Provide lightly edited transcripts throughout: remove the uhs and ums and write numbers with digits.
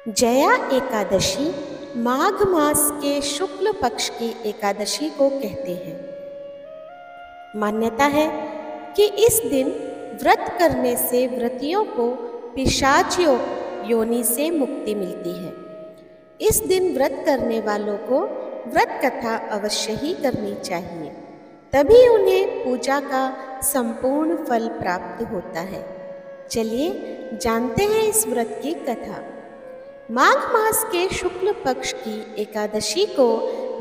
जया एकादशी माघ मास के शुक्ल पक्ष की एकादशी को कहते हैं। मान्यता है कि इस दिन व्रत करने से व्रतियों को पिशाच योनि से मुक्ति मिलती है। इस दिन व्रत करने वालों को व्रत कथा अवश्य ही करनी चाहिए, तभी उन्हें पूजा का संपूर्ण फल प्राप्त होता है। चलिए जानते हैं इस व्रत की कथा। माघ मास के शुक्ल पक्ष की एकादशी को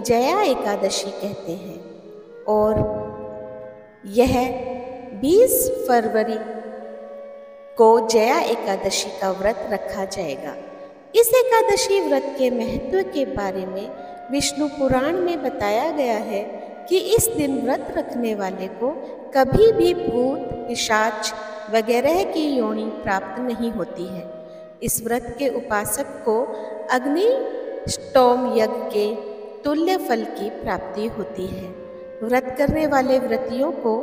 जया एकादशी कहते हैं और यह 20 फरवरी को जया एकादशी का व्रत रखा जाएगा। इस एकादशी व्रत के महत्व के बारे में विष्णु पुराण में बताया गया है कि इस दिन व्रत रखने वाले को कभी भी भूत, पिशाच वगैरह की योनि प्राप्त नहीं होती है। इस व्रत के उपासक को अग्नि स्टोम यज्ञ के तुल्य फल की प्राप्ति होती है। व्रत करने वाले व्रतियों को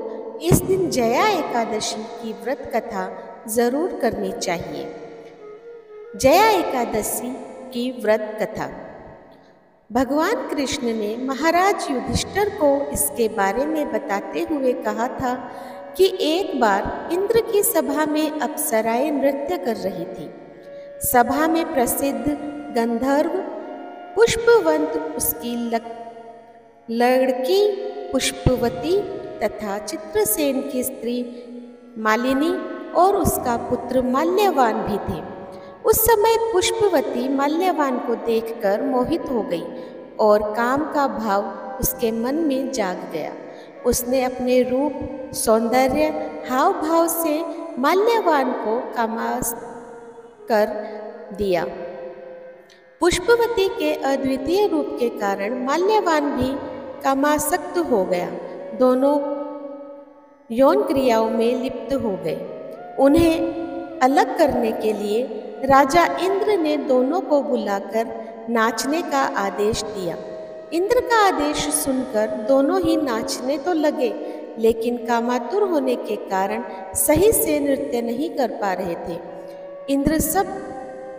इस दिन जया एकादशी की व्रत कथा जरूर करनी चाहिए। जया एकादशी की व्रत कथा। भगवान कृष्ण ने महाराज युधिष्ठिर को इसके बारे में बताते हुए कहा था कि एक बार इंद्र की सभा में अप्सराएं नृत्य कर रही थी। सभा में प्रसिद्ध गंधर्व पुष्पवंत, उसकी लड़की पुष्पवती तथा चित्रसेन की स्त्री मालिनी और उसका पुत्र माल्यवान भी थे। उस समय पुष्पवती माल्यवान को देखकर मोहित हो गई और काम का भाव उसके मन में जाग गया। उसने अपने रूप, सौंदर्य, हाव भाव से माल्यवान को कामासक्त कर दिया। पुष्पवती के अद्वितीय रूप के कारण माल्यवान भी कामासक्त हो गया। दोनों यौन क्रियाओं में लिप्त हो गए। उन्हें अलग करने के लिए राजा इंद्र ने दोनों को बुलाकर नाचने का आदेश दिया। इंद्र का आदेश सुनकर दोनों ही नाचने तो लगे, लेकिन कामातुर होने के कारण सही से नृत्य नहीं कर पा रहे थे। इंद्र सब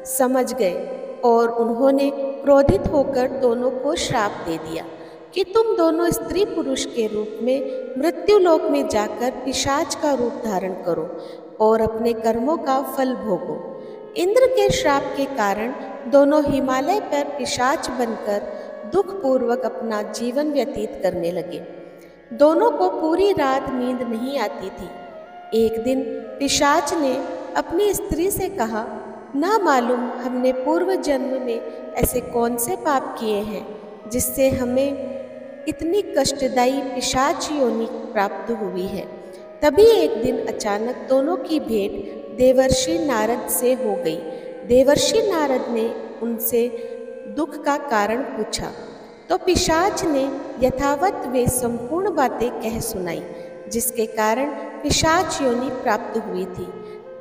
समझ गए और उन्होंने क्रोधित होकर दोनों को श्राप दे दिया कि तुम दोनों स्त्री पुरुष के रूप में मृत्युलोक में जाकर पिशाच का रूप धारण करो और अपने कर्मों का फल भोगो। इंद्र के श्राप के कारण दोनों हिमालय पर पिशाच बनकर दुखपूर्वक अपना जीवन व्यतीत करने लगे। दोनों को पूरी रात नींद नहीं आती थी। एक दिन पिशाच ने अपनी स्त्री से कहा, ना मालूम हमने पूर्व जन्म में ऐसे कौन से पाप किए हैं जिससे हमें इतनी कष्टदायी पिशाच योनि प्राप्त हुई है। तभी एक दिन अचानक दोनों की भेंट देवर्षि नारद से हो गई। देवर्षि नारद ने उनसे दुख का कारण पूछा तो पिशाच ने यथावत वे संपूर्ण बातें कह सुनाई, जिसके कारण पिशाच योनि प्राप्त हुई थी।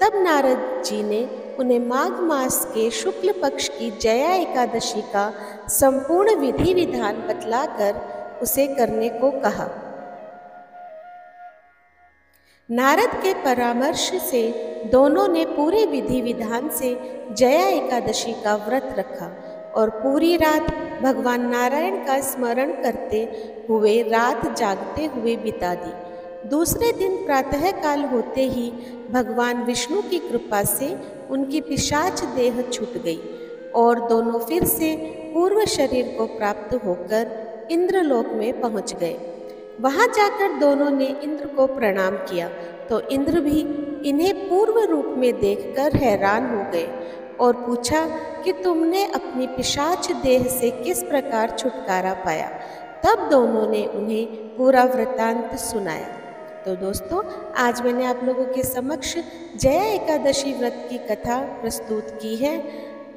तब नारद जी ने उन्हें माघ मास के शुक्ल पक्ष की जया एकादशी का संपूर्ण विधि विधान बतलाकर उसे करने को कहा। नारद के परामर्श से दोनों ने पूरे विधि विधान से जया एकादशी का व्रत रखा और पूरी रात भगवान नारायण का स्मरण करते हुए रात जागते हुए बिता दी। दूसरे दिन प्रातः काल होते ही भगवान विष्णु की कृपा से उनकी पिशाच देह छूट गई और दोनों फिर से पूर्व शरीर को प्राप्त होकर इंद्रलोक में पहुंच गए। वहां जाकर दोनों ने इंद्र को प्रणाम किया तो इंद्र भी इन्हें पूर्व रूप में देखकर हैरान हो गए और पूछा कि तुमने अपनी पिशाच देह से किस प्रकार छुटकारा पाया। तब दोनों ने उन्हें पूरा वृतांत सुनाया। तो दोस्तों, आज मैंने आप लोगों के समक्ष जया एकादशी व्रत की कथा प्रस्तुत की है।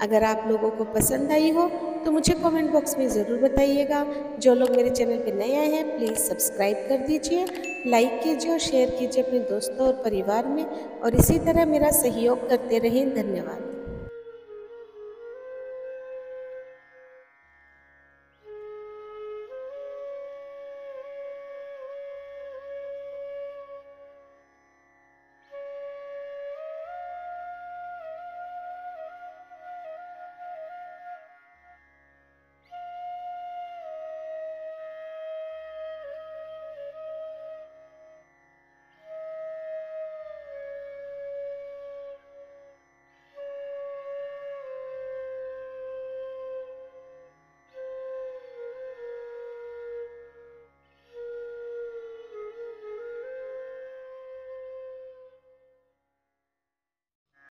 अगर आप लोगों को पसंद आई हो तो मुझे कमेंट बॉक्स में ज़रूर बताइएगा। जो लोग मेरे चैनल पर नए आए हैं प्लीज़ सब्सक्राइब कर दीजिए, लाइक कीजिए और शेयर कीजिए अपने दोस्तों और परिवार में, और इसी तरह मेरा सहयोग करते रहें। धन्यवाद।